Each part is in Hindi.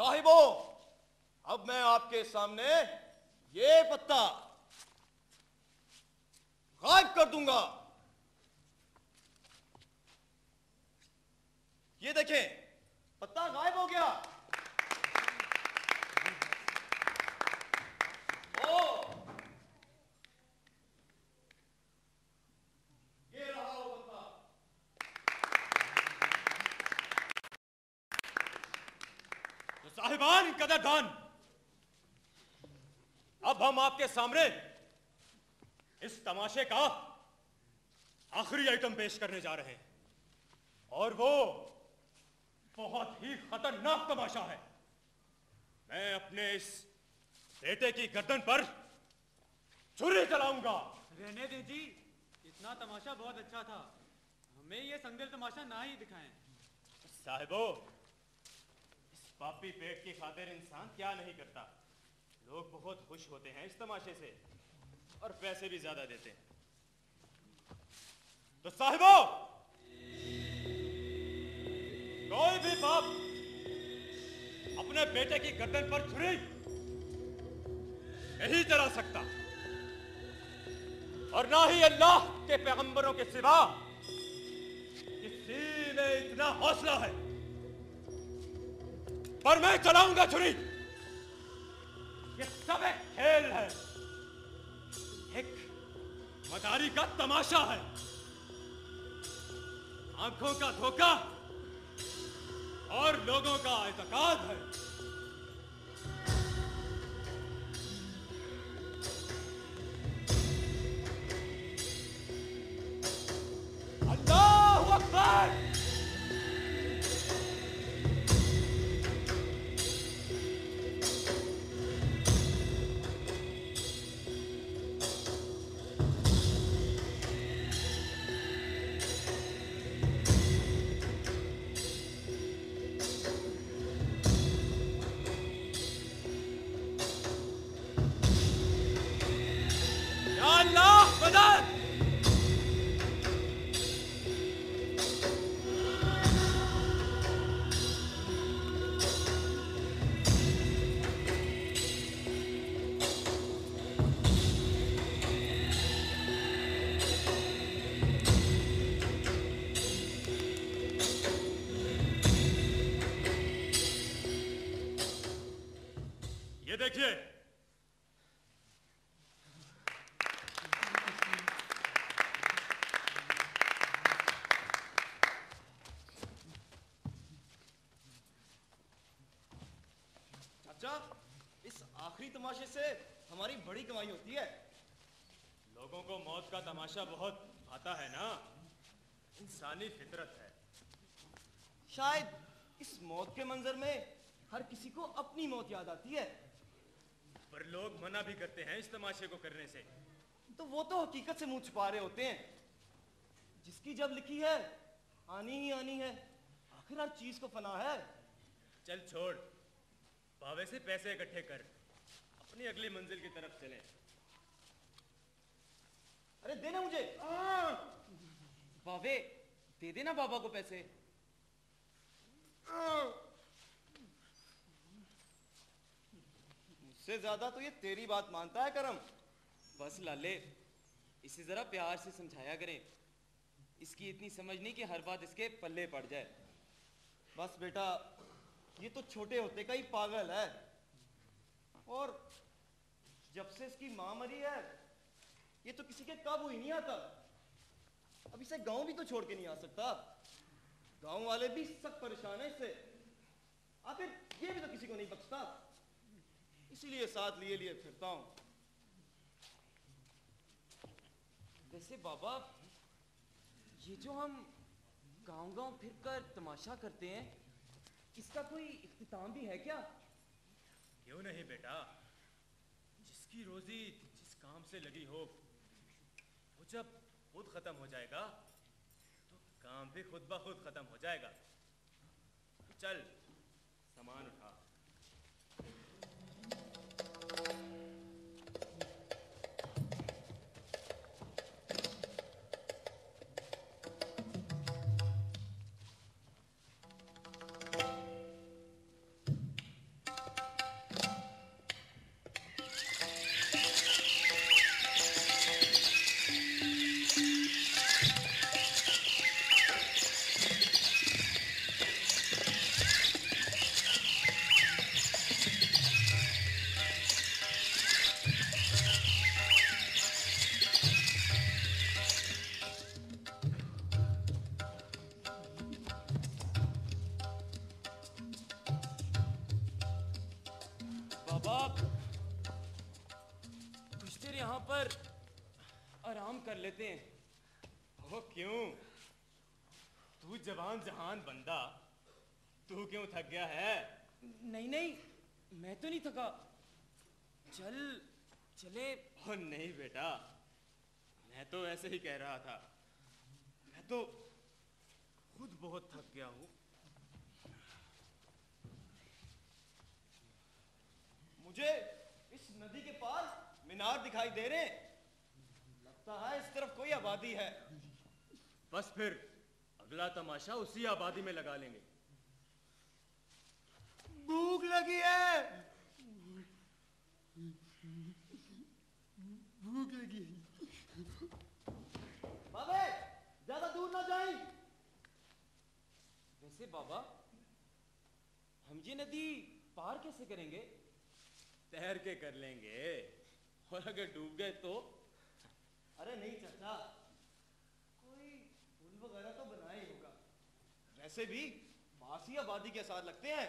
साहिबों, अब मैं आपके सामने ये पत्ता गायब कर दूंगा। ये देखें, पत्ता गायब हो गया। ओ, ये रहा वो पत्ता। तो साहिबान कदरदान, अब हम आपके सामने इस तमाशे का आखिरी आइटम पेश करने जा रहे हैं, और वो बहुत ही खतरनाक तमाशा है। मैं अपने इस बेटे की गर्दन पर छुरी चलाऊंगा। रहने दे जी, इतना तमाशा बहुत अच्छा था, हमें ये संगल तमाशा ना ही दिखाएं। साहिबो, इस पापी पेट की खातिर इंसान क्या नहीं करता। लोग बहुत खुश होते हैं इस तमाशे से और पैसे भी ज्यादा देते हैं। तो साहिबो, कोई भी बाप अपने बेटे की गर्दन पर छुरी नहीं चला सकता, और ना ही अल्लाह के पैगंबरों के सिवा किसी में इतना हौसला है। पर मैं चलाऊंगा छुरी। ये सब एक खेल है, एक मदारी का तमाशा है, आंखों का धोखा और लोगों का एतकाद है। अल्लाहू अकबर। ये देखिए, चाचा, इस आखिरी तमाशे से हमारी बड़ी कमाई होती है। लोगों को मौत का तमाशा बहुत आता है ना, इंसानी फितरत है। शायद इस मौत के मंजर में हर किसी को अपनी मौत याद आती है, पर लोग मना भी करते हैं इस तमाशे को करने से। तो वो तो हकीकत से मुंह छुपा रहे होते हैं। जिसकी जब लिखी है आनी ही आनी है, आखिर हर चीज को फना है। चल छोड़, बावे से पैसे इकट्ठे कर, अपनी अगली मंजिल की तरफ चलें। अरे देना मुझे। बावे, दे देना बाबा को पैसे। मुझसे ज्यादा तो ये तेरी बात मानता है करम। बस लाले, इसे जरा प्यार से समझाया करें, इसकी इतनी समझ नहीं कि हर बात इसके पल्ले पड़ जाए। बस बेटा, ये तो छोटे होते का ही पागल है, और जब से इसकी मां मरी है ये तो किसी के काबू ही नहीं आता। अब इसे गांव भी तो छोड़ के नहीं आ सकता, गांव वाले भी सख्त परेशान है इससे। आखिर ये भी तो किसी को नहीं बख्शता, इसीलिए साथ लिए लिए फिरता हूं। वैसे बाबा, ये जो हम गांव-गांव फिरकर तमाशा करते हैं, इसका कोई इख्तिताम भी है क्या? क्यों नहीं बेटा, जिसकी रोजी जिस काम से लगी हो, वो जब खुद खत्म हो जाएगा तो काम भी खुद ब खुद खत्म हो जाएगा। चल सामान उठा। बाबा कुछ देर यहाँ पर आराम कर लेते हैं। वो क्यों? तू जवान जहान बंदा, तू क्यों थक गया है? नहीं नहीं, मैं तो नहीं थका। चले। ओ नहीं बेटा, मैं तो ऐसे ही कह रहा था। मैं तो खुद बहुत थक गया हूँ। मुझे इस नदी के पार मीनार दिखाई दे रहे हैं। लगता है इस तरफ कोई आबादी है। बस फिर अगला तमाशा उसी आबादी में लगा लेंगे। भूख लगी है। भूख लगी है। बाबे ज्यादा दूर ना जाएं। वैसे बाबा हम ये नदी पार कैसे करेंगे? तैर के कर लेंगे, और अगर डूब गए तो? अरे नहीं चाचा, कोई पुल वगैरह तो बनाया ही होगा। वैसे भी पास ही आबादी के आसार लगते हैं।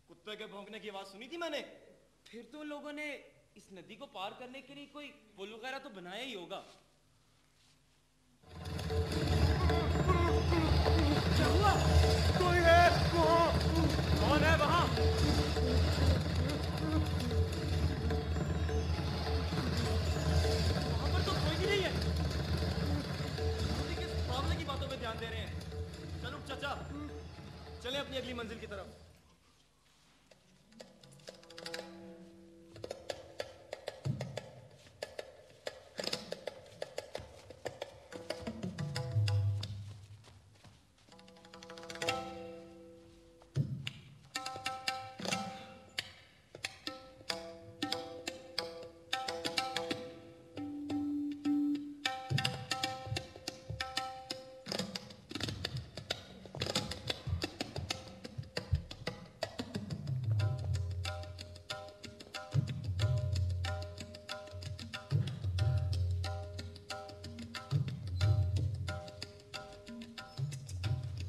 कुत्ते के भौंकने की आवाज सुनी थी मैंने। फिर तो लोगों ने इस नदी को पार करने के लिए कोई पुल वगैरह तो बनाया ही होगा। क्या हुआ? कोई है? कौन है वहां? वहां पर तो कोई भी नहीं है। किस मामले की बातों पे ध्यान दे रहे हैं? चलो चाचा, चलें अपनी अगली मंजिल की तरफ।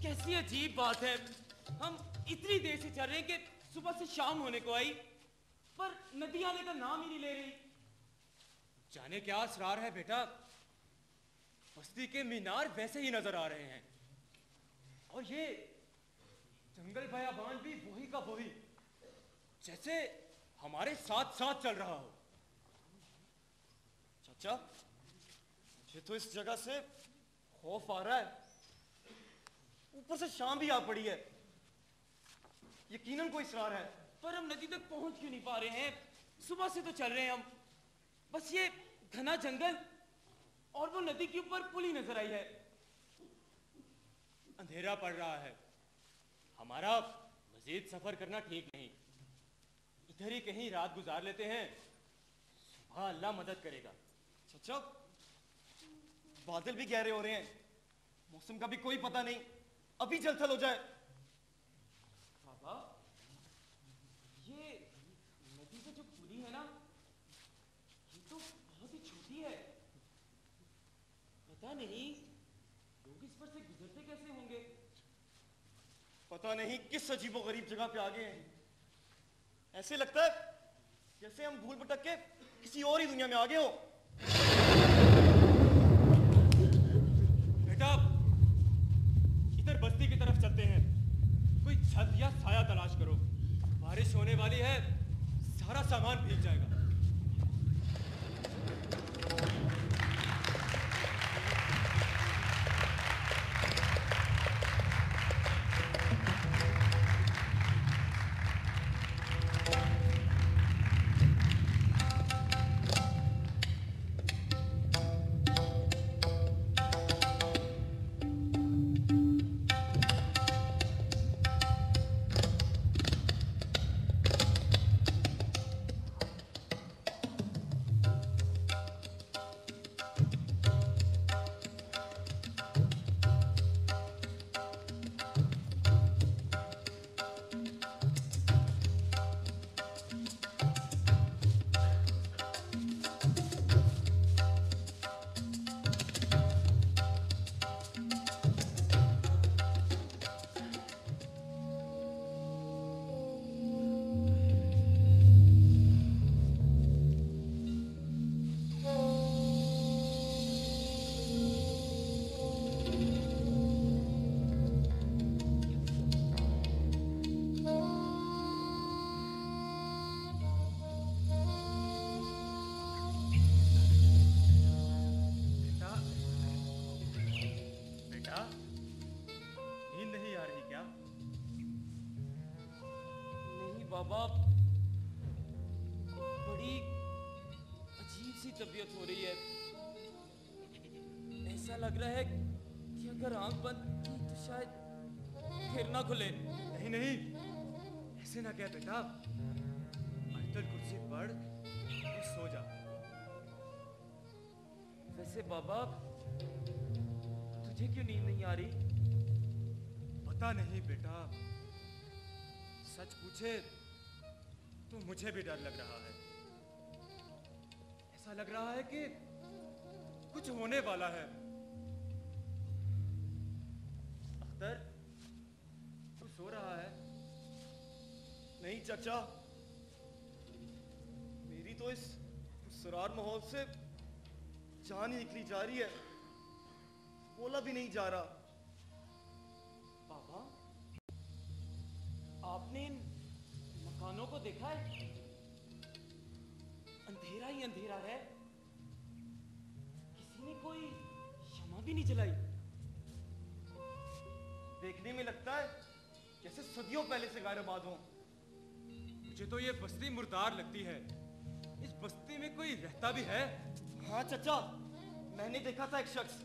कैसी अजीब बात है, हम इतनी देर से चल रहे हैं कि सुबह से शाम होने को आई, पर नदी आने का नाम ही नहीं ले रही। जाने क्या असरार है बेटा। बस्ती के मीनार वैसे ही नजर आ रहे हैं, और ये जंगल बयाबान भी वही का वही, जैसे हमारे साथ साथ चल रहा हो। चाचा, मुझे तो इस जगह से खौफ आ रहा है। ऊपर से शाम भी आ पड़ी है। यकीनन कोई इसरार है। पर हम नदी तक पहुंच क्यों नहीं पा रहे हैं? सुबह से तो चल रहे हैं हम, बस ये घना जंगल और वो नदी के ऊपर पुल ही नजर आई है। अंधेरा पड़ रहा है, हमारा मजीद सफर करना ठीक नहीं। इधर ही कहीं रात गुजार लेते हैं, सुबह अल्लाह मदद करेगा। चाचा, बादल भी गहरे हो रहे हैं। मौसम का भी कोई पता नहीं, अभी जलथल हो जाए। बाबा, ये नदी का जो पुली है ना, ये तो बहुत ही छोटी है। पता नहीं लोग इस पर से गुजरते कैसे होंगे। पता नहीं किस अजीबोगरीब जगह पे आ गए हैं। ऐसे लगता है जैसे हम भूल भटक के किसी और ही दुनिया में आ गए हो। बेटा, इधर बस्ती की तरफ चलते हैं। कोई छत या साया तलाश करो, बारिश होने वाली है, सारा सामान भीग जाएगा। बाबा बड़ी अजीब सी तबीयत हो रही है। ऐसा लग रहा है कि अगर आंख बंद की तो शायद फिर ना खुले। नहीं नहीं, ऐसे ना कह बेटा। आयतल कुर्सी पढ़ और सो जा। वैसे बाबा तुझे क्यों नींद नहीं आ रही? पता नहीं बेटा, सच पूछे तो मुझे भी डर लग रहा है। ऐसा लग रहा है कि कुछ होने वाला है। अख्तर, तू सो रहा है? नहीं चाचा, मेरी तो इस सरार माहौल से जान ही निकली जा रही है, बोला भी नहीं जा रहा। बाबा, आपने इन मकानों को देखा है? अंधेरा ही अंधेरा है। किसी ने कोई शमा भी नहीं जलाई। देखने में लगता है जैसे सदियों पहले से गायब-आबाद हो। मुझे तो ये बस्ती मुर्दार लगती है। इस बस्ती में कोई रहता भी है? हाँ चाचा, मैंने देखा था एक शख्स,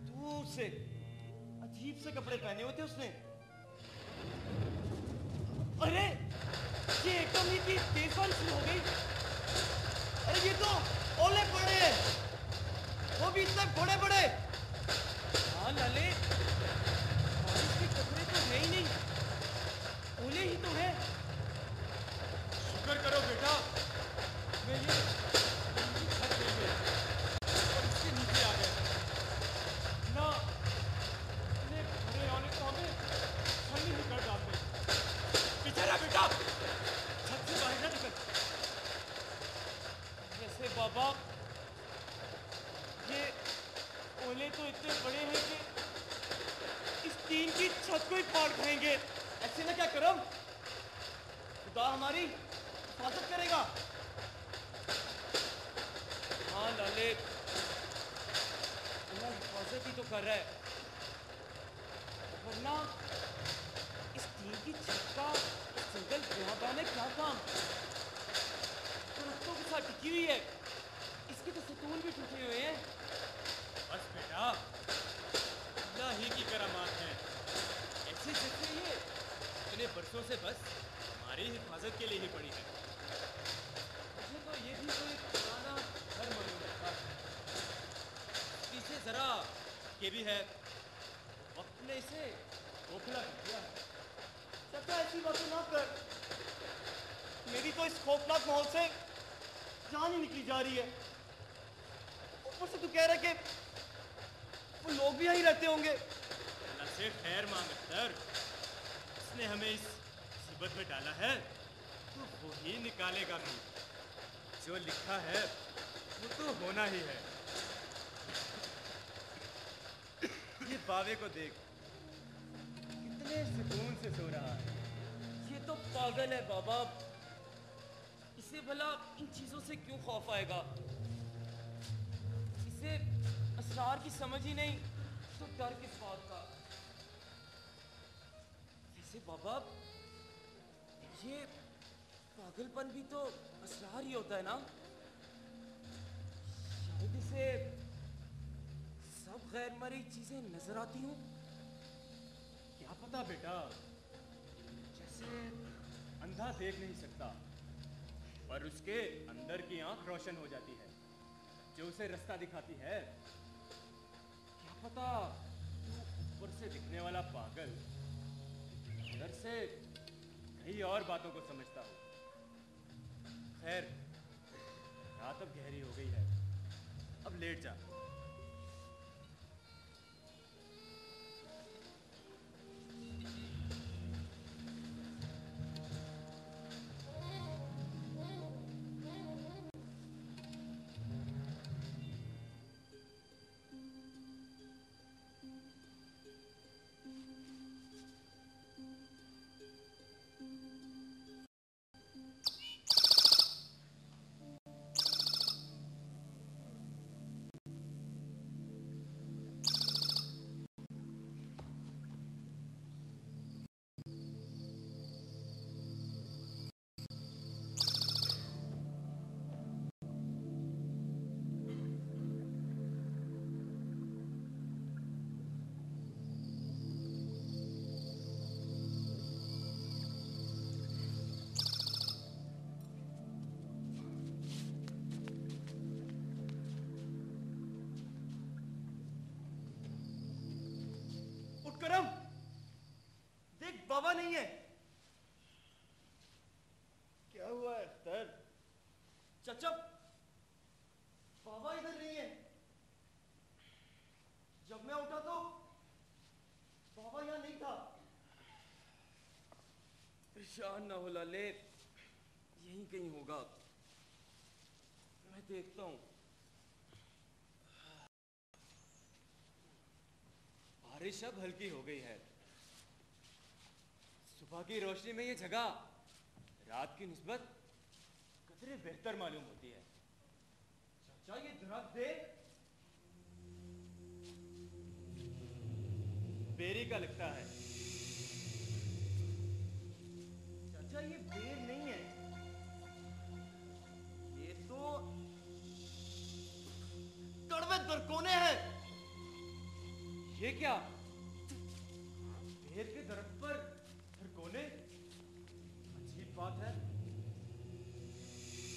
दूर से अजीब से कपड़े पहने हुए थे उसने। अरे ये एकदम ही तेज बारिश शुरू हो गई। अरे ये तो ओले पड़े हैं, वो भी इतने बड़े बड़े। हाँ लाले, बारिश के कपड़े तो है ही नहीं, ओले ही तो है। शुक्र करो बेटा, मैं ये छत में गया और इसके नीचे आ गया ना। इन्हें घरे आने को हमें छलनी ही कर डालते। पीछे रह बेटा, छत से बाहर ना निकल। वैसे बाबा ये ओले तो इतने बड़े हैं कि इस टीन की छत को ही फाड़ खाएंगे। ऐसे ना क्या करम, खुदा हमारी हिफाजत करेगा। हाँ लाले, अल्लाह हिफाजत ही तो कर रहा है, वरना इस टीन की छत का जंगल बेआबा में क्या काम? दरख्तों के साथ टिकी हुई है, इसके तो सतून भी टूटे हुए हैं। बस बेटा, अल्लाह ही की करामात है। ऐसे जैसे ये इतने बरसों से बस हमारी हिफाजत के लिए ही पड़ी है। मुझे तो ये भी कोई पुराना घर मालूम था। पीछे जरा ये भी है, वक्त ने इसे खोखला कर दिया है। चाचा ऐसी बातें ना कर, मेरी तो इस खौफनाक माहौल से जान ही निकली जा रही है। ऊपर से तू कह रहा है कि वो लोग भी यहीं रहते होंगे। अल्लाह से खैर मांग अख्तर, उसने हमें इस मुसीबत में डाला है तो वो ही निकालेगा भी। जो लिखा है वो तो होना ही है। ये बावे को देख, कितने सुकून से सो रहा है। ये तो पागल है बाबा, इसे भला इन चीजों से क्यों खौफ आएगा? इसे असरार की समझ ही नहीं तो डर किस बात का? वैसे बाबा ये पागलपन भी तो असरार ही होता है ना? शायद इसे सब गैर मरी चीजें नजर आती हूँ। क्या पता बेटा, जैसे अंधा देख नहीं सकता पर उसके अंदर की आंख रोशन हो जाती है जो उसे रास्ता दिखाती है। क्या पता ऊपर से दिखने वाला पागल अंदर से कई और बातों को समझता हो। खैर, रात अब गहरी हो गई है, अब लेट जा। परेशान ना हो लाले, यहीं कहीं होगा, मैं देखता हूँ। बारिश अब हल्की हो गई है। सुबह की रोशनी में ये जगह रात की निस्बत कतरे बेहतर मालूम होती है। चाचा ये दरख्त देख, बेरी का लगता है। चाचा ये बेर नहीं है, ये तो कड़वे दरकोने हैं। ये क्या? बेर के दरख्त पर दरकोने? अजीब बात है।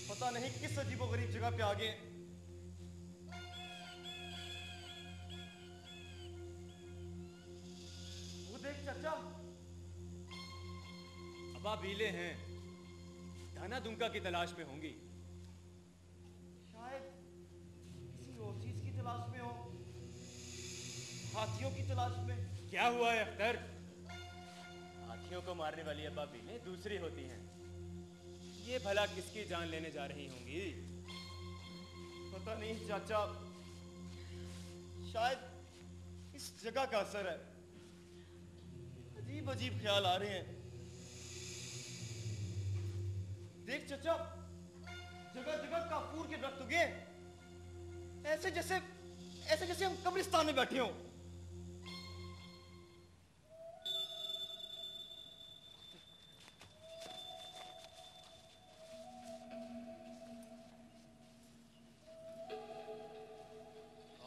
पता नहीं किस अजीबोगरीब जगह पे आ गए। वो देख चाचा, अबाबीले हैं, दाना दुमका की तलाश में होंगी। शायद किसी और चीज की तलाश में हो, हाथियों की तलाश में। क्या हुआ है अख्तर? हाथियों को मारने वाली अबाबीलें दूसरी होती हैं। ये भला किसकी जान लेने जा रही होंगी? पता नहीं चाचा, शायद इस जगह का असर है। अजीब अजीब ख्याल आ रहे हैं। देख चाचा, जगह जगह काफूर के दरख्त उगे, ऐसे जैसे हम कब्रिस्तान में बैठे हों।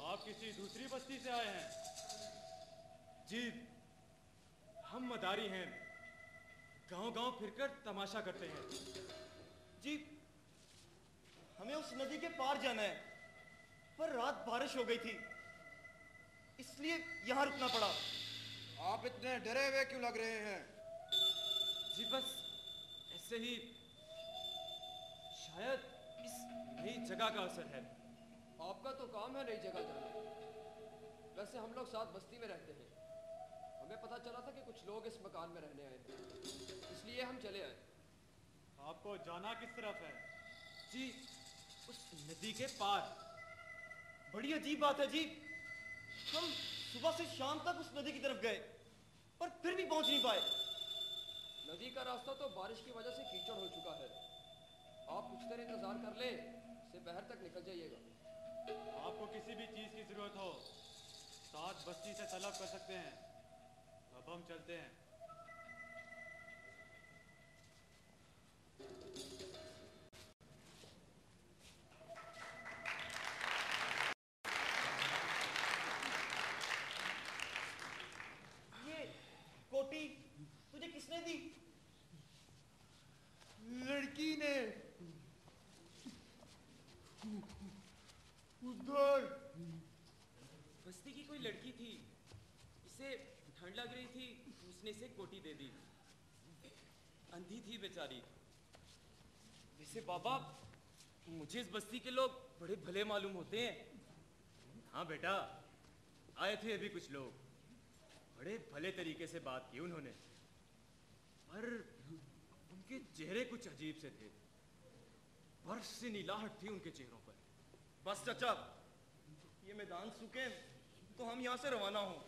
आप किसी दूसरी बस्ती से आए हैं? जी, हम मदारी हैं, गांव-गांव फिरकर तमाशा करते हैं। जी, हमें उस नदी के पार जाना है, पर रात बारिश हो गई थी, इसलिए यहां रुकना पड़ा। आप इतने डरे हुए क्यों लग रहे हैं? जी बस ऐसे ही, शायद इस नई जगह का असर है। आपका तो काम है नई जगह जाना। वैसे हम लोग साथ बस्ती में रहते हैं। हमें पता चला था कि कुछ लोग इस मकान में रहने आए हैं, इसलिए हम चले आए। आपको जाना किस तरफ है? जी, उस नदी के पार। बड़ी अजीब बात है जी, हम सुबह से शाम तक उस नदी की तरफ गए, पर फिर भी पहुंच नहीं पाए। नदी का रास्ता तो बारिश की वजह से कीचड़ हो चुका है। आप कुछ देर इंतजार कर ले, दोपहर तक निकल जाइएगा। आपको किसी भी चीज की जरूरत हो, साथ बस्ती से तलब कर सकते हैं। अब हम चलते हैं। ये कोटी तुझे किसने दी? लड़की ने। उधर। बस्ती की कोई लड़की थी, इसे ठंड लग रही थी, उसने इसे कोटी दे दी। अंधी थी बेचारी। वैसे बाबा, मुझे इस बस्ती के लोग बड़े भले मालूम होते हैं। हाँ बेटा, आए थे अभी कुछ लोग, बड़े भले तरीके से बात की उन्होंने, पर उनके चेहरे कुछ अजीब से थे। बर्फ से नीलाहट थी उनके चेहरों पर। बस चाचा, ये मैदान सूखे तो हम यहां से रवाना हों।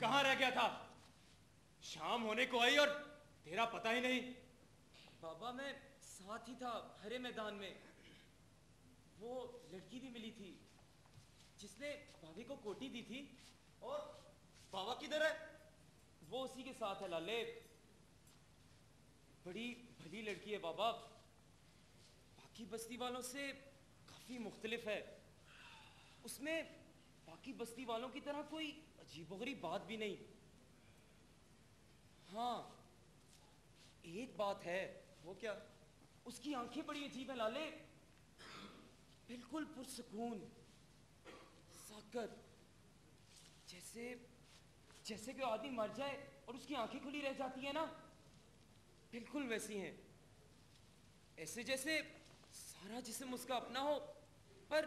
कहाँ रह गया था? शाम होने को आई और तेरा पता ही नहीं। बाबा मैं साथ ही था हरे मैदान में। वो लड़की भी मिली थी जिसने भाभी को कोटी दी थी। और बाबा किधर है? वो उसी के साथ है लाले। बड़ी भली लड़की है बाबा, बाकी बस्ती वालों से काफी मुख्तलिफ है। उसमें बाकी बस्ती वालों की तरह कोई अजीबोगरीब बात भी नहीं। हाँ, एक बात है। वो क्या? उसकी आंखें बड़ी अजीब है लाले, बिल्कुल पुरसकून, साकत, जैसे जैसे कि आदमी मर जाए और उसकी आंखें खुली रह जाती है ना, बिल्कुल वैसी हैं। ऐसे जैसे सारा जिस्म उसका अपना हो पर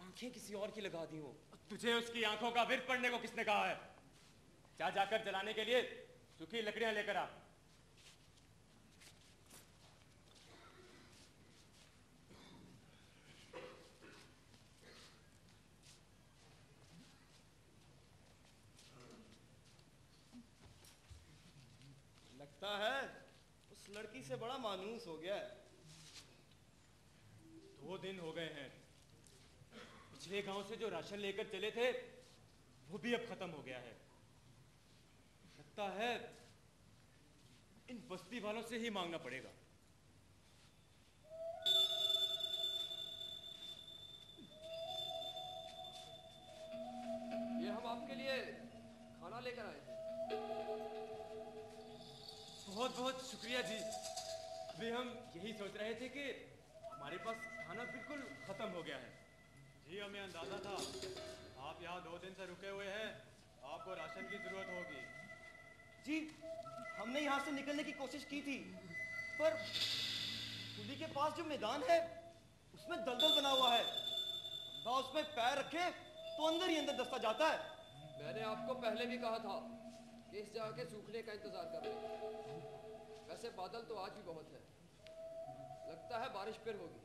आंखें किसी और की लगा दी हो। तुझे उसकी आंखों का विर्द पड़ने को किसने कहा है? जा जाकर जलाने के लिए सूखी लकड़ियां लेकर आ। लगता है उस लड़की से बड़ा मानूस हो गया है। 2 दिन हो गए हैं। पिछले गांव से जो राशन लेकर चले थे वो भी अब खत्म हो गया है। लगता है इन बस्ती वालों से ही मांगना पड़ेगा। ये हम आपके लिए खाना लेकर आए हैं। बहुत बहुत शुक्रिया जी। अभी हम यही सोच रहे थे कि हमारे पास खाना बिल्कुल खत्म हो गया है। जी हमें अंदाजा था आप यहाँ 2 दिन से रुके हुए हैं, आपको राशन की जरूरत होगी। जी, हमने यहाँ से निकलने की कोशिश की थी, पर पुली के पास जो मैदान है उसमें दलदल बना हुआ है। बंदा उसमें पैर रखे तो अंदर ही अंदर दस्ता जाता है। मैंने आपको पहले भी कहा था कि इस जगह के सूखने का इंतजार कर लें। वैसे बादल तो आज भी बहुत है, लगता है बारिश फिर होगी।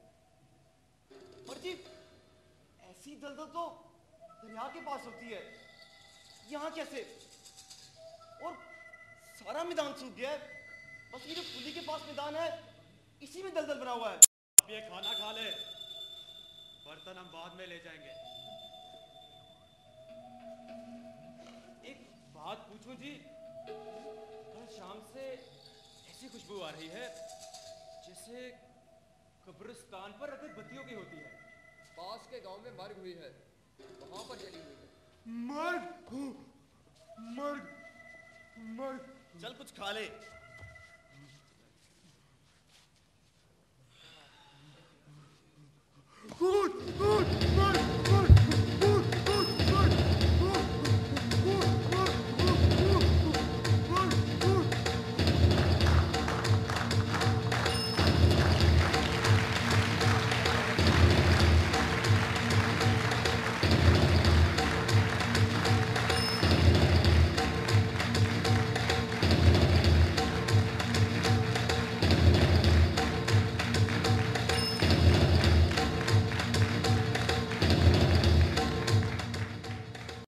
और जी, ऐसी दलदल तो दरिया के पास होती है, यहाँ कैसे? और सारा मैदान सूख गया है, बस ये जो पुली के पास मैदान है इसी में दलदल बना हुआ है। आप ये खाना खा ले, बर्तन हम बाद में ले जाएंगे। एक बात पूछूं जी, कल शाम से ऐसी खुशबू आ रही है जैसे कब्रिस्तान पर अगरबत्तियों की होती है। पास के गांव में मर्ग हुई है, वहां पर जली हुई है। मर्ग चल कुछ खा ले।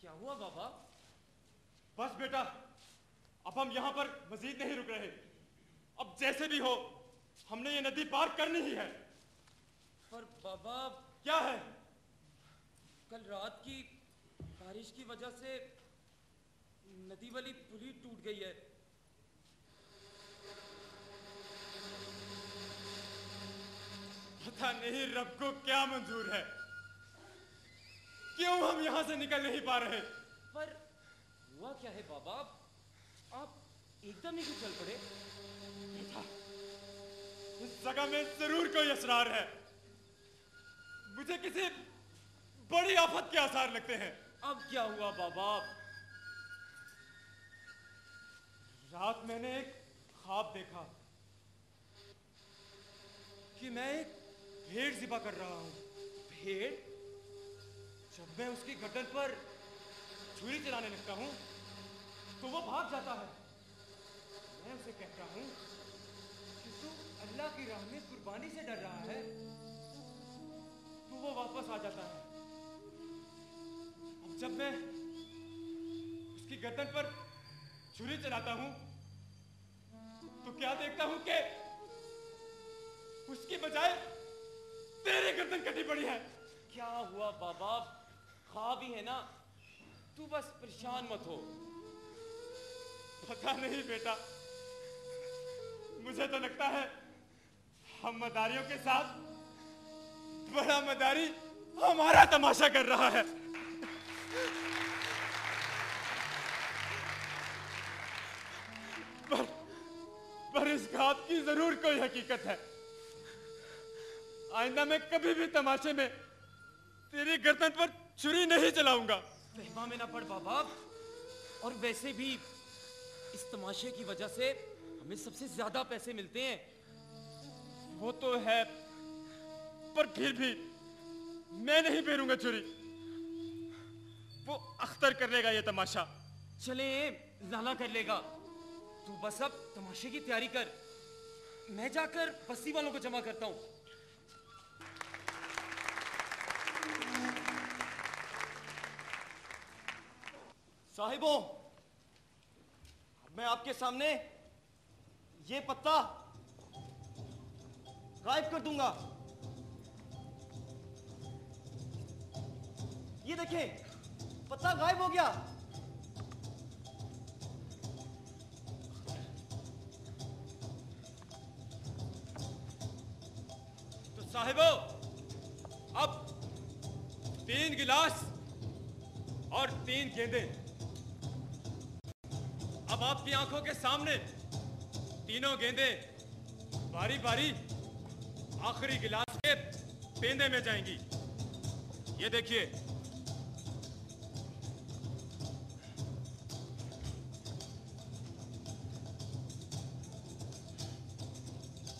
क्या हुआ बाबा? बस बेटा, अब हम यहाँ पर मजीद नहीं रुक रहे। अब जैसे भी हो हमने ये नदी पार करनी ही है। पर बाबा, क्या है? कल रात की बारिश की वजह से नदी वाली पुली टूट गई है। पता नहीं रब को क्या मंजूर है, क्यों हम यहाँ से निकल नहीं पा रहे। पर हुआ क्या है बाबा? आप एकदम ही क्यों चल पड़े? इस जगह में जरूर कोई असरार है। मुझे किसी बड़ी आफत के आसार लगते हैं। अब क्या हुआ बाबा? रात मैंने एक ख्वाब देखा कि मैं एक भेड़ ज़िबा कर रहा हूँ। भेड़? जब मैं उसकी गर्दन पर छुरी चलाने लगता हूँ तो वो भाग जाता है। मैं उसे कहता हूँ कि तू अल्लाह की राह में कुर्बानी से डर रहा है, तो वो वापस आ जाता है। अब जब मैं उसकी गर्दन पर छुरी चलाता हूँ तो क्या देखता हूँ कि उसकी बजाय तेरी गर्दन कटी पड़ी है। क्या हुआ बाबा? ख्वाब ही है ना, तू बस परेशान मत हो। पता नहीं बेटा, मुझे तो लगता है हम मदारियों के साथ बड़ा मदारी हमारा तमाशा कर रहा है। पर इस घात की जरूर कोई हकीकत है। आइंदा मैं कभी भी तमाशे में तेरी गर्दन पर छुरी नहीं चलाऊंगा। वहमा में ना पड़ बाबा। और वैसे भी इस तमाशे की वजह से हमें सबसे ज्यादा पैसे मिलते हैं। वो तो है, पर फिर भी मैं नहीं फेरूंगा छुरी। वो अख्तर कर लेगा ये तमाशा। चले, लाला कर लेगा। तू बस अब तमाशे की तैयारी कर। मैं जाकर बस्ती वालों को जमा करता हूं। साहिबों, मैं आपके सामने ये पत्ता गायब कर दूंगा। ये देखें, पत्ता गायब हो गया। तो साहिबो, अब 3 गिलास और 3 गेंदे। अब आपकी आंखों के सामने तीनों गेंदे बारी बारी आखिरी गिलास के पेंदे में जाएंगी। ये देखिए।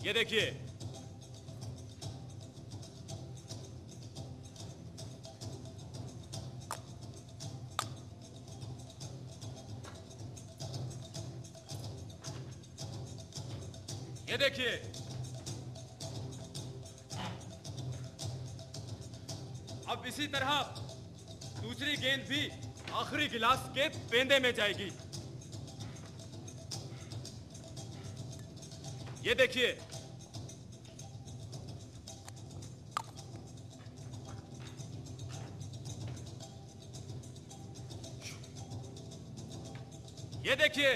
ये देखिए। ये देखिए। अब इसी तरह दूसरी गेंद भी आखिरी गिलास के पेंदे में जाएगी। ये देखिए। ये देखिए।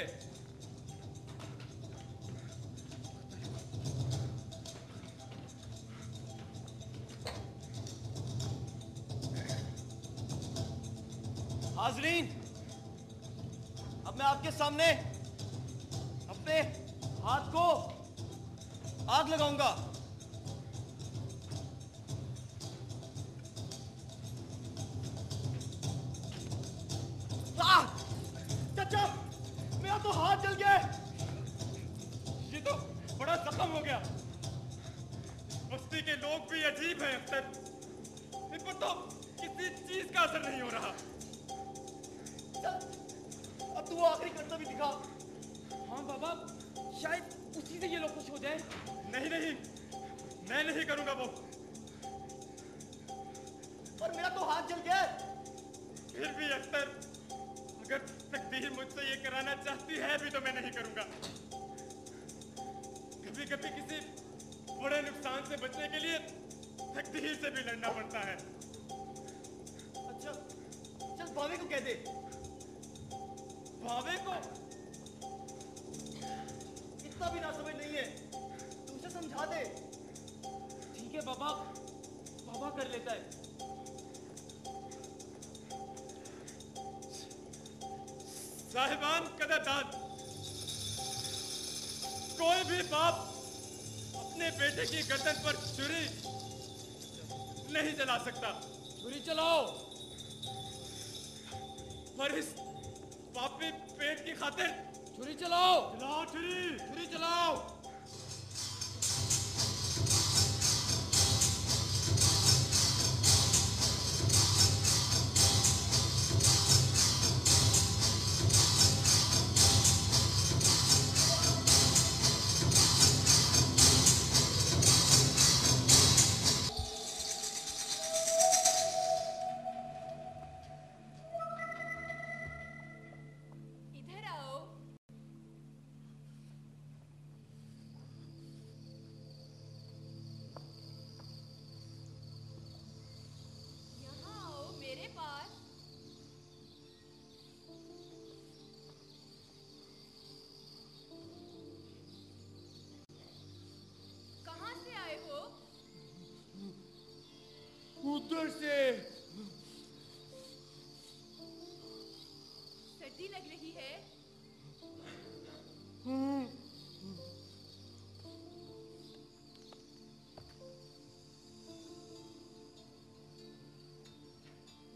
हाजरीन, अब मैं आपके सामने अपने हाथ को आग लगाऊंगा। चाचा, मेरा तो हाथ जल गया। ये तो बड़ा जख्म हो गया। बस्ती के लोग भी अजीब हैं अख्तर। इन पर तो किसी चीज का असर नहीं हो रहा। अब तू आखिरी करतब भी दिखा। हाँ बाबा, शायद उसी से ये लोग खुश हो जाए। नहीं नहीं, मैं नहीं करूंगा वो। और मेरा तो हाथ जल गया। फिर भी अख्तर, अगर तकदीर मुझसे ये कराना चाहती है भी तो मैं नहीं करूंगा। कभी कभी किसी बड़े नुकसान से बचने के लिए तकदीर से भी लड़ना पड़ता है। अच्छा, चल भावे को कह दे। भावे को? इतना भी ना समझ नहीं है, तू उसे समझा दे। ठीक है बाबा, बाबा कर लेता है। साहिबान कदरदान, कोई भी बाप अपने बेटे की गर्दन पर छुरी नहीं चला सकता। छुरी चलाओ। पर इस पापी पेट की खातिर छुरी चलाओ। चलाओ छुरी। छुरी चलाओ। इधर आओ। से। सर्दी लग रही है?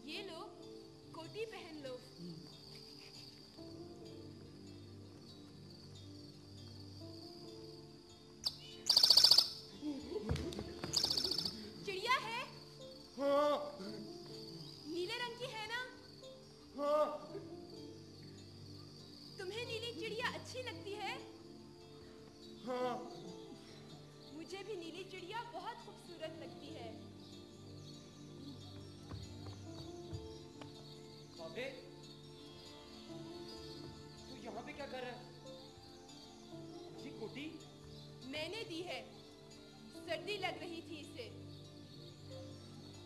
ये लो, कोटी पहन लो। चिड़िया है? हाँ नीले रंग की है ना? हाँ तुम्हें नीली चिड़िया अच्छी लगती है? हाँ। मुझे भी नीली चिड़िया बहुत खूबसूरत लगती है। बाबे, तू यहाँ पे क्या कर रहा है? ये कोटी? मैंने दी है, सर्दी लग रही थी इसे।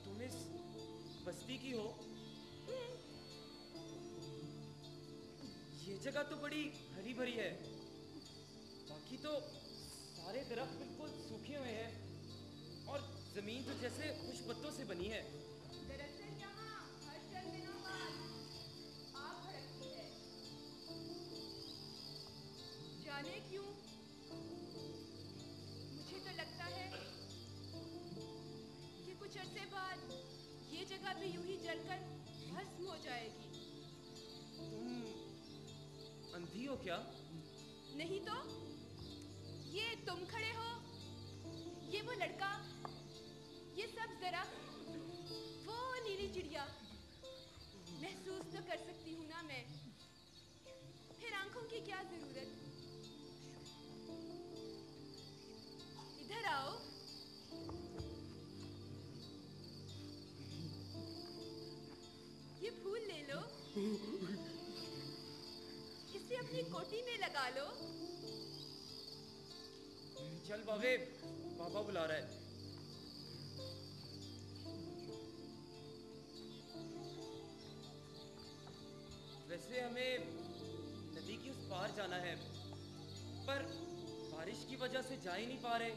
तुम इस बस्ती की हो? ये जगह तो बड़ी हरी भरी है, बाकी तो सारे दरख्त बिल्कुल सूखे हुए हैं और जमीन तो जैसे खुश पत्तों से बनी है। दरअसल यहाँ हर चंद दिनों बाद आग भड़कती है। जाने क्यों? मुझे तो लगता है कि कुछ अरसे बाद ये जगह भी यूं ही जलकर भस्म हो जाएगी। तुम अंधी हो क्या? नहीं तो? ये तुम खड़े हो, ये वो लड़का, ये सब दरख्त, वो नीली चिड़िया। महसूस तो कर सकती हूँ ना मैं, फिर आंखों की क्या जरूरत। इधर आओ। ये फूल ले लो, इसे अपनी कोटी में लगा लो। चल बाबे, पापा बुला रहा है। वैसे हमें नदी की उस पार जाना है, पर बारिश की वजह से जा ही नहीं पा रहे।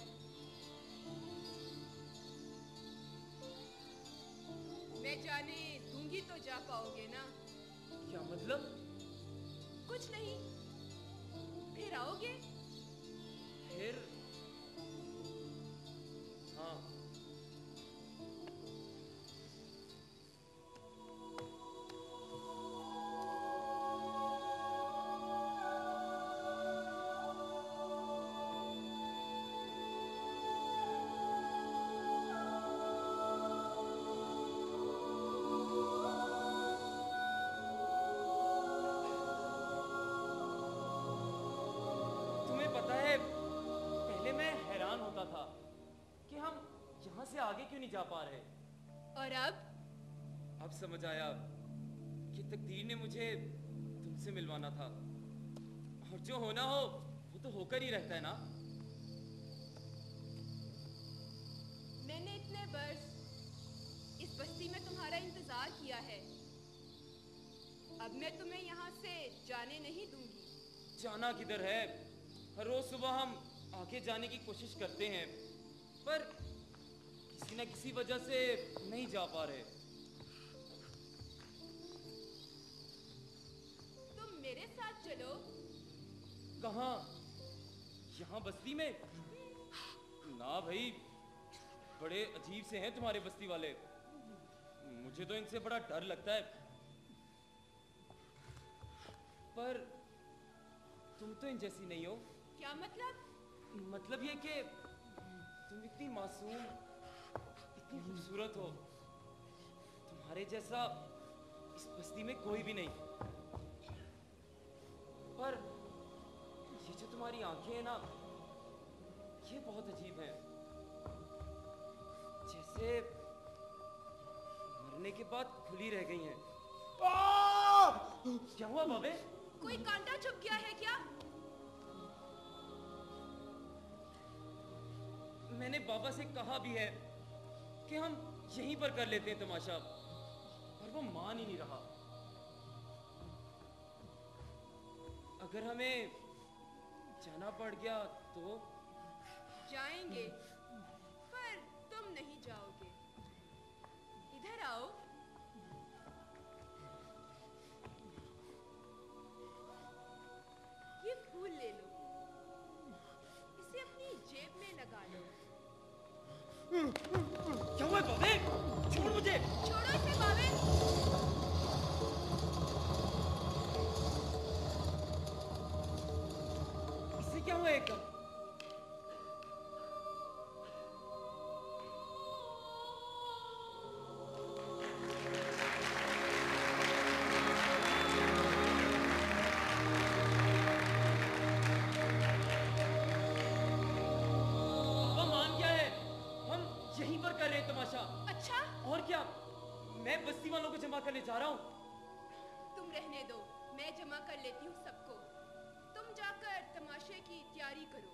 मैं जाने दूंगी तो जा पाओगे ना? क्या मतलब? कुछ नहीं, फिर आओगे? फिर हाँ। तुम्हें पता है, पहले मैं हैरान होता था कि हम यहाँ से आगे क्यों नहीं जा पा रहे। और अब समझ आया कि तकदीर ने मुझे तुमसे मिलवाना था, और जो होना हो वो तो होकर ही रहता है ना। मैंने इतने वर्ष इस बस्ती में तुम्हारा इंतजार किया है, अब मैं तुम्हें यहाँ से जाने नहीं दूंगी। जाना किधर है? हर रोज सुबह हम आगे जाने की कोशिश करते हैं, पर किसी न किसी वजह से नहीं जा पा रहे। तुम मेरे साथ चलो। कहाँ? यहाँ बस्ती में? ना भाई, बड़े अजीब से हैं तुम्हारे बस्ती वाले, मुझे तो इनसे बड़ा डर लगता है। पर तुम तो इन जैसी नहीं हो। क्या मतलब? मतलब ये कि तुम इतनी मासूम, इतनी खूबसूरत हो, तुम्हारे जैसा इस बस्ती में कोई भी नहीं। पर ये जो तुम्हारी आंखें हैं ना, ये बहुत अजीब हैं, जैसे मरने के बाद खुली रह गई हैं। क्या हुआ बाबे? कोई कांटा चुभ गया है क्या? मैंने बाबा से कहा भी है कि हम यहीं पर कर लेते हैं तमाशा, पर वो मान ही नहीं रहा। अगर हमें जाना पड़ गया तो? जाएंगे, पर तुम नहीं जाओगे। आओ। ये फूल ले लो, इसे अपनी जेब में लगा लो। क्या हुआ बाबे? छोड़ मुझे। छोड़ो इसे बावे। इससे क्या हुआ एकदम? बाबा मान गया है, हम यहीं पर कर रहे हैं तमाशा। अच्छा, और क्या, मैं बस्ती वालों को जमा करने जा रहा हूँ। तुम रहने दो, मैं जमा कर लेती हूँ सबको। तुम जाकर तमाशे की तैयारी करो।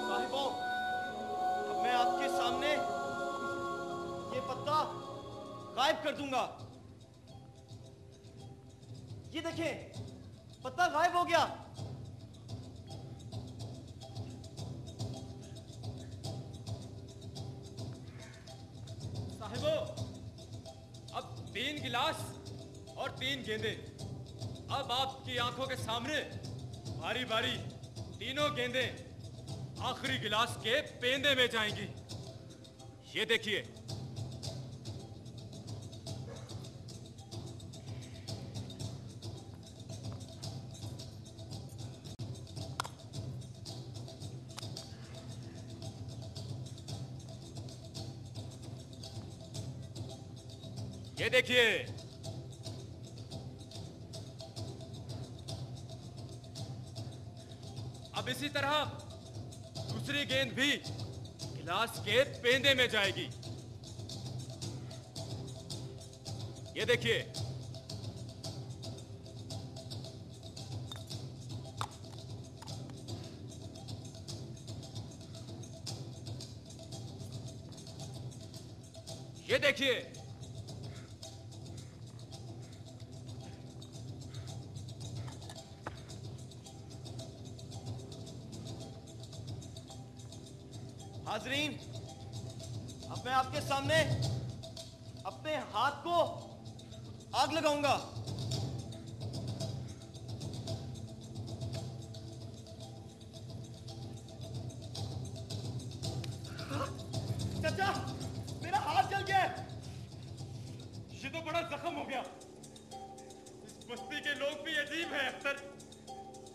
साहिबों, अब मैं आपके सामने ये पत्ता गायब कर दूंगा। ये देखें, पत्ता गायब हो गया। साहिबो, अब 3 गिलास और 3 गेंदे। अब आपकी आंखों के सामने बारी बारी तीनों गेंदे आखिरी गिलास के पेंदे में जाएंगी। ये देखिए। ये देखिए। अब इसी तरह दूसरी गेंद भी गिलास के पेंदे में जाएगी। ये देखिए। ये देखिए। हाजरीन, अब मैं आपके सामने अपने हाथ को आग लगाऊंगा। चाचा, मेरा हाथ जल गया। ये तो बड़ा जख्म हो गया। इस बस्ती के लोग भी अजीब हैं अख्तर।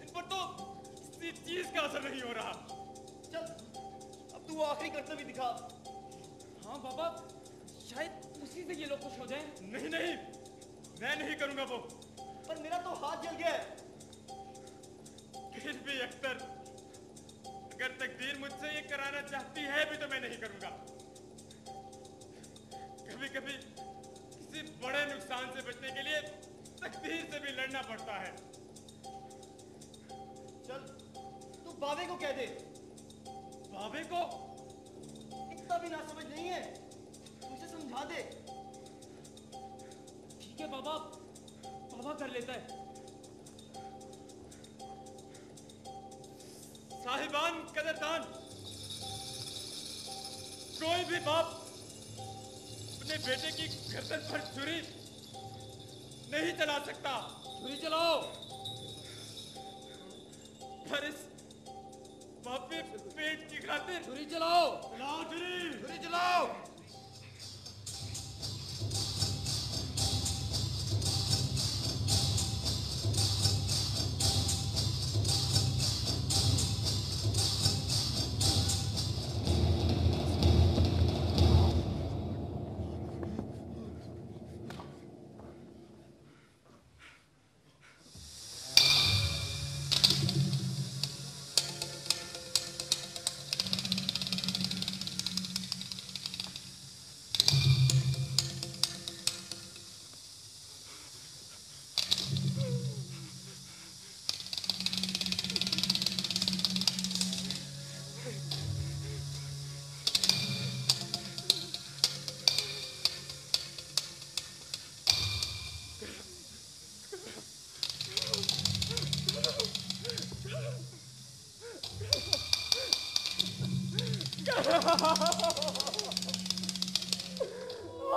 इन पर तो किसी चीज का असर नहीं हो रहा। चल, अब तू आखिरी करतब ही दिखा। हाँ बाबा, शायद उसी से ये लोग खुश हो जाएं। नहीं नहीं, मैं नहीं करूंगा वो। पर मेरा तो हाथ जल गया है। फिर भी अख्तर, अगर तकदीर मुझसे ये कराना चाहती है भी तो मैं नहीं करूंगा। कभी कभी किसी बड़े नुकसान से बचने के लिए तकदीर से भी लड़ना पड़ता है। चल, तू बाबे को कह दे। बाबे को? इतना भी ना समझ नहीं है, तू उसे समझा दे। ठीक है बाबा, बाबा कर लेता है। साहिबान कदरदान, कोई भी बाप अपने बेटे की गर्दन पर छुरी नहीं चला सकता। छुरी चलाओ। पर इस पापी पेट की खातिर छुरी चलाओ। चलाओ छुरी। छुरी चलाओ।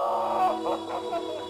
Ah!